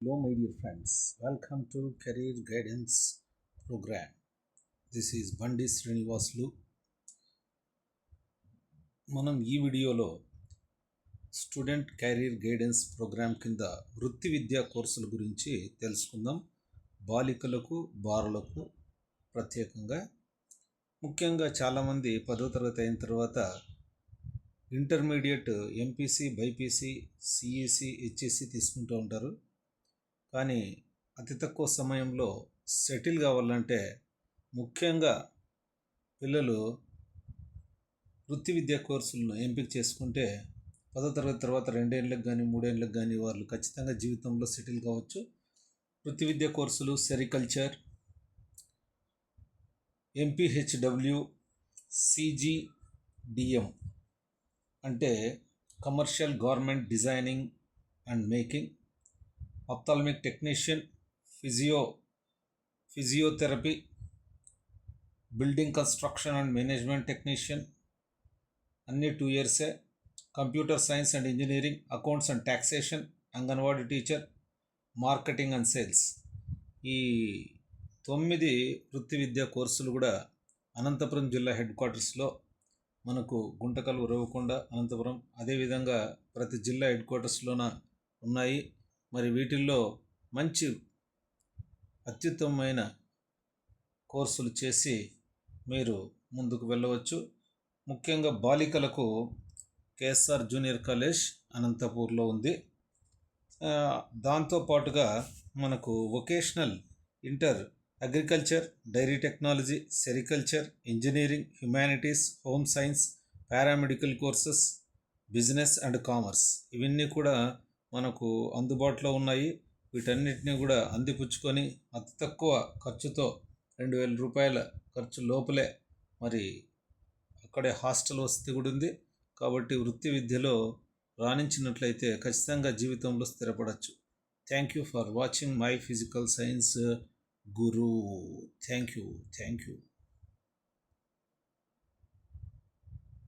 Hello, my dear friends. Welcome to Career Guidance Program. This is Bandi Srinivaslu. మనం ఈ వీడియోలో student career guidance programme కింద వృత్తి విద్యా కోర్సుల గురించి తెలుసుకుందాం. బాలికలకు బారులకు ప్రత్యేకంగా ముఖ్యంగా చాలామంది 10వ తరగతి అయిన తర్వాత intermediate MPC, BiPC, CEC, HEC తీసుకుంటూ ఉంటారు. కానీ అతి తక్కువ సమయంలో సెటిల్ కావాలంటే ముఖ్యంగా పిల్లలు వృత్తి విద్యా కోర్సులను ఎంపిక చేసుకుంటే 10వ తరగతి తర్వాత 2 ఏళ్ళకి కానీ 3 ఏళ్ళకి కానీ వాళ్ళు ఖచ్చితంగా జీవితంలో సెటిల్ కావచ్చు. వృత్తి విద్యా కోర్సులు సెరికల్చర్, ఎంపీహెచ్డబ్ల్యూ, సిజిడిఎం అంటే commercial government designing and making, ophthalmic technician, physiotherapy, building construction and management technician అన్నీ 2 ఇయర్సే. Computer science and engineering, accounts and taxation, Anganwadi teacher, marketing and sales. ఈ 9 వృత్తి విద్యా కోర్సులు కూడా అనంతపురం జిల్లా హెడ్ క్వార్టర్స్లో మనకు గుంటకల్, ఉరవకొండ, అనంతపురం, అదేవిధంగా ప్రతి జిల్లా హెడ్ క్వార్టర్స్లోన ఉన్నాయి. మరి వీటిల్లో మంచి అత్యుత్తమమైన కోర్సులు చేసి మీరు ముందుకు వెళ్ళవచ్చు. ముఖ్యంగా బాలికలకు కేఎస్ఆర్ జూనియర్ కాలేజ్ అనంతపూర్లో ఉంది. దాంతోపాటుగా మనకు vocational inter agriculture, dairy technology, sericulture, engineering, humanities, home science, paramedical courses, business and commerce ఇవన్నీ కూడా మనకు అందుబాటులో ఉన్నాయి. వీటన్నిటిని కూడా అందిపుచ్చుకొని అతి తక్కువ ఖర్చుతో 2,000 రూపాయల ఖర్చు లోపలే మరి అక్కడే హాస్టల్ వసతి కూడా ఉంది. కాబట్టి వృత్తి విద్యలో రాణించినట్లయితే ఖచ్చితంగా జీవితంలో స్థిరపడవచ్చు. Thank you for watching my physical science guru. Thank you.